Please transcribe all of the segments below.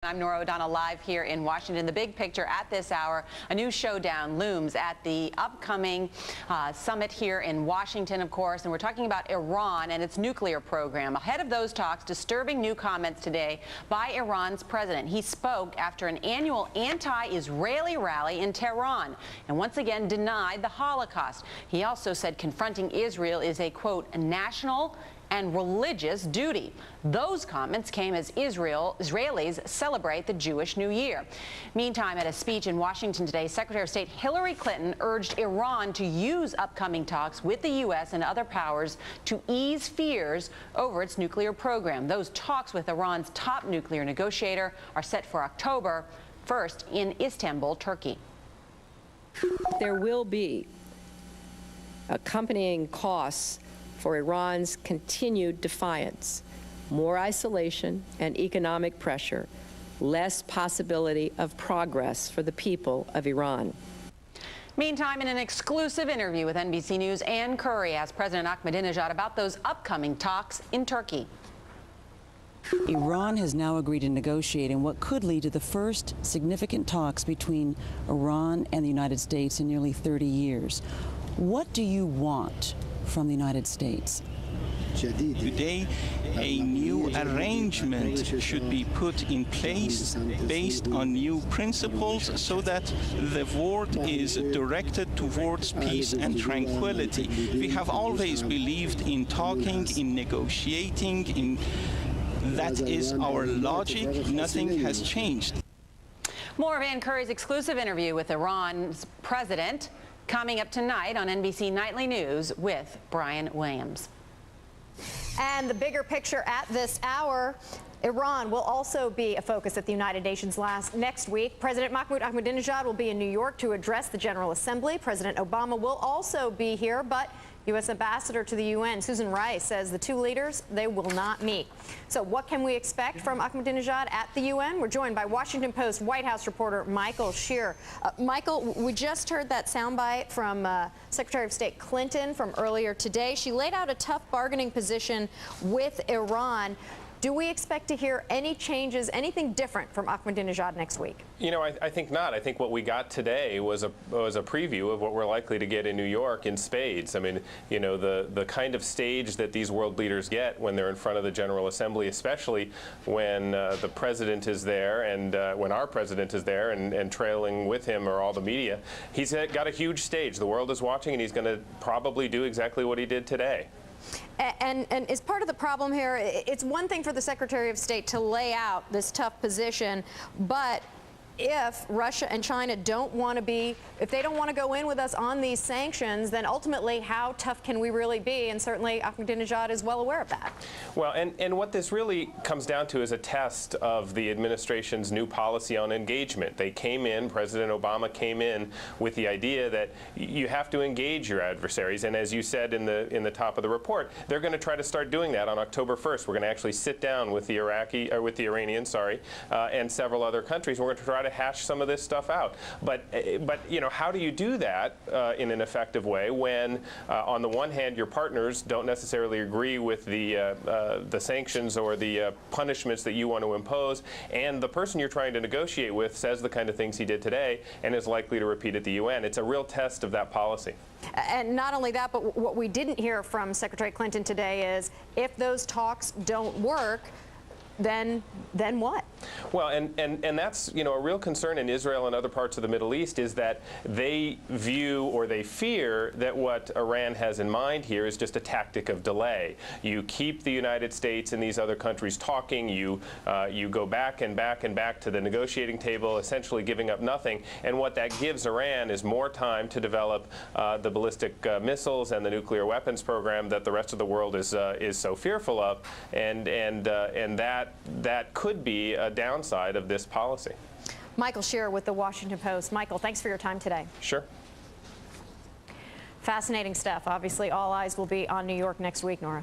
I'm Norah O'Donnell, live here in Washington. The big picture at this hour, a new showdown looms at the upcoming summit here in Washington, of course, and we're talking about Iran and its nuclear program. Ahead of those talks, disturbing new comments today by Iran's president. He spoke after an annual anti-Israeli rally in Tehran and once again denied the Holocaust. He also said confronting Israel is a, quote, national and religious duty. Those comments came as Israelis celebrate the Jewish New Year. Meantime, at a speech in Washington today, Secretary of State Hillary Clinton urged Iran to use upcoming talks with the U.S. and other powers to ease fears over its nuclear program. Those talks with Iran's top nuclear negotiator are set for October 1st in Istanbul, Turkey. There will be accompanying costs for Iran's continued defiance, more isolation and economic pressure, less possibility of progress for the people of Iran. Meantime, in an exclusive interview with NBC News, Ann Curry asked President Ahmadinejad about those upcoming talks in Turkey. Iran has now agreed to negotiate in what could lead to the first significant talks between Iran and the United States in nearly 30 years. What do you want from the United States? Today, a new arrangement should be put in place based on new principles so that the world is directed towards peace and tranquility. We have always believed in talking, in negotiating, that is our logic. Nothing has changed. More of Ann Curry's exclusive interview with Iran's president coming up tonight on NBC Nightly News with Brian Williams. And the bigger picture at this hour, Iran will also be a focus at the United Nations next week. President Mahmoud Ahmadinejad will be in New York to address the General Assembly. President Obama will also be here, but U.S. Ambassador to the UN, Susan Rice, says the two leaders, they will not meet. So what can we expect from Ahmadinejad at the UN? We're joined by Washington Post White House reporter Michael Shear. Michael, we just heard that soundbite from Secretary of State Clinton from earlier today. She laid out a tough bargaining position with Iran. Do we expect to hear any changes, anything different from Ahmadinejad next week? You know, I think not. I think what we got today was a preview of what we're likely to get in New York in spades. I mean, you know, the kind of stage that these world leaders get when they're in front of the General Assembly, especially when the president is there and when our president is there and trailing with him are all the media. He's got a huge stage. The world is watching, and he's going to probably do exactly what he did today. And is part of the problem here, it's one thing for the Secretary of State to lay out this tough position, but if Russia and China don't want to be, if they don't want to go in with us on these sanctions, then ultimately how tough can we really be? And certainly Ahmadinejad is well aware of that. Well, and what this really comes down to is a test of the administration's new policy on engagement. They came in, President Obama came in with the idea that you have to engage your adversaries. And as you said in the top of the report, they're going to try to start doing that on October 1st. We're going to actually sit down with the Iranians, and several other countries. We're going to try to hash some of this stuff out. But you know, how do you do that in an effective way when, on the one hand, your partners don't necessarily agree with the sanctions or the punishments that you want to impose, and the person you're trying to negotiate with says the kind of things he did today and is likely to repeat at the UN? It's a real test of that policy. And not only that, but what we didn't hear from Secretary Clinton today is if those talks don't work, then what? Well, and that's, you know, a real concern in Israel and other parts of the Middle East is that they view or they fear that what Iran has in mind here is just a tactic of delay. You keep the United States and these other countries talking. You go back and back and back to the negotiating table, essentially giving up nothing. And what that gives Iran is more time to develop the ballistic missiles and the nuclear weapons program that the rest of the world is so fearful of, and that could be a downside of this policy. Michael Shear with the Washington Post. Michael, thanks for your time today. Sure. Fascinating stuff. Obviously, all eyes will be on New York next week, Norah.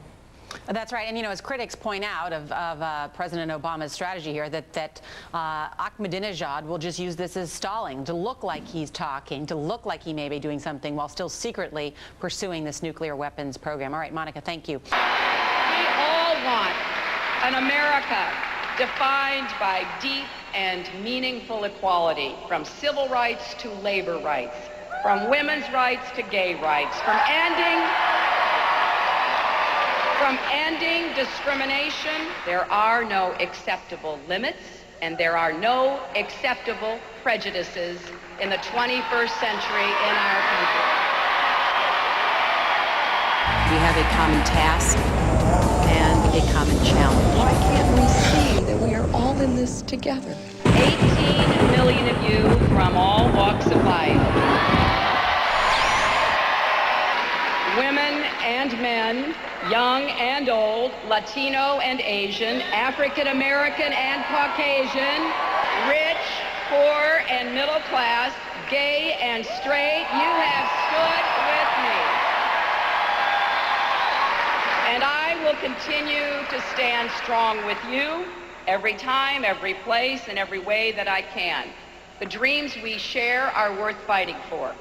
That's right. And, you know, as critics point out of President Obama's strategy here, that Ahmadinejad will just use this as stalling, to look like he's talking, to look like he may be doing something while still secretly pursuing this nuclear weapons program. All right, Monica, thank you. We all want an America defined by deep and meaningful equality, from civil rights to labor rights, from women's rights to gay rights, from ending discrimination. There are no acceptable limits, and there are no acceptable prejudices in the 21st century in our country. We have a common task and a common challenge. Why can't we see that we are all in this together? 18 million of you from all walks of life. Women and men, young and old, Latino and Asian, African American and Caucasian, rich, poor and middle class, gay and straight, you have stood with me. And I will continue to stand strong with you every time, every place, and every way that I can. The dreams we share are worth fighting for.